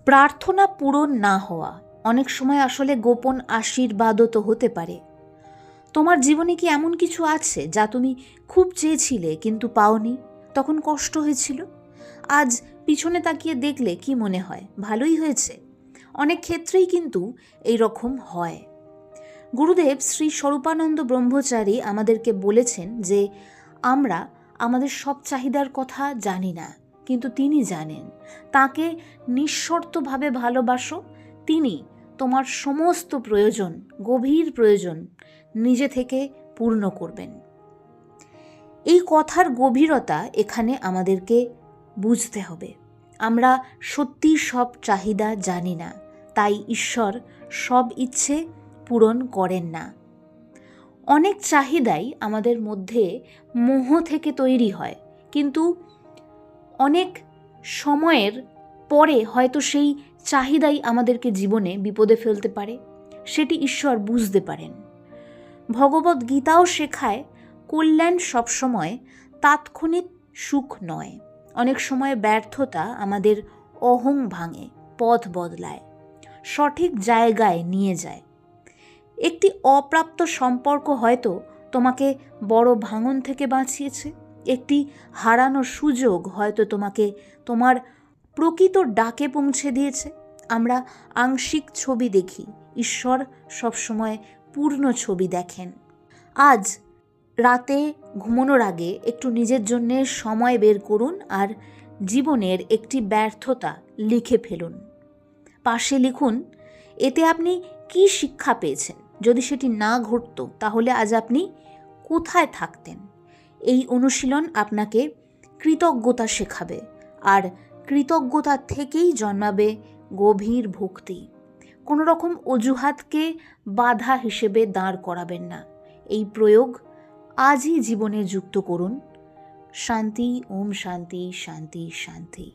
প্রার্থনা পূরণ না হওয়া অনেক সময় আসলে গোপন আশীর্বাদও তো হতে পারে। তোমার জীবনে কি এমন কিছু আছে যা তুমি খুব চেয়েছিলে কিন্তু পাওনি? তখন কষ্ট হয়েছিল। আজ পিছনে তাকিয়ে দেখলে কি মনে হয়? ভালোই হয়েছে। অনেক ক্ষেত্রেই কিন্তু এই রকম হয়। গুরুদেব শ্রী স্বরূপানন্দ ব্রহ্মচারী আমাদেরকে বলেছেন যে আমরা আমাদের সব চাহিদার কথা জানি না, কিন্তু তিনি জানেন। তাকে নিঃশর্তভাবে ভালোবাসো, তিনি তোমার সমস্ত প্রয়োজন, গভীর প্রয়োজন নিজে থেকে পূর্ণ করবেন। এই কথার গভীরতা এখানে আমাদেরকে বুঝতে হবে। আমরা সত্যি সব চাহিদা জানি না, তাই ঈশ্বর সব ইচ্ছে পূরণ করেন না। অনেক চাহিদাই আমাদের মধ্যে মোহ থেকে তৈরি হয়, কিন্তু অনেক সময়ের পরে হয়তো সেই চাহিদাই আমাদেরকে জীবনে বিপদে ফেলতে পারে। সেটি ঈশ্বর বুঝতে পারেন। ভগবদ্ গীতাও শেখায় কল্যাণ সবসময় তাৎক্ষণিক সুখ নয়। অনেক সময় ব্যর্থতা আমাদের অহং ভাঙে, পথ বদলায়, সঠিক জায়গায় নিয়ে যায়। একটি অপ্রাপ্ত সম্পর্ক হয়তো তোমাকে বড় ভাঙন থেকে বাঁচিয়েছে। একটি হারানো সুযোগ হয়তো তোমাকে তোমার প্রকৃত ডাকে পৌঁছে দিয়েছে। আমরা আংশিক ছবি দেখি, ঈশ্বর সবসময় পূর্ণ ছবি দেখেন। আজ রাতে ঘুমানোর আগে একটু নিজের জন্যে সময় বের করুন আর জীবনের একটি ব্যর্থতা লিখে ফেলুন। পাশে লিখুন, এতে আপনি কি শিক্ষা পেয়েছেন। যদি সেটি না ঘটতো তাহলে আজ আপনি কোথায় থাকতেন? এই অনুশীলন আপনাকে কৃতজ্ঞতা শেখাবে, আর কৃতজ্ঞতা থেকেই জন্মাবে গভীর ভক্তি। কোনো রকম অজুহাতকে বাধা হিসেবে দাঁড় করাবেন না। এই প্রয়োগ আজই জীবনে যুক্ত করুন। শান্তি, ওম শান্তি, শান্তি, শান্তি।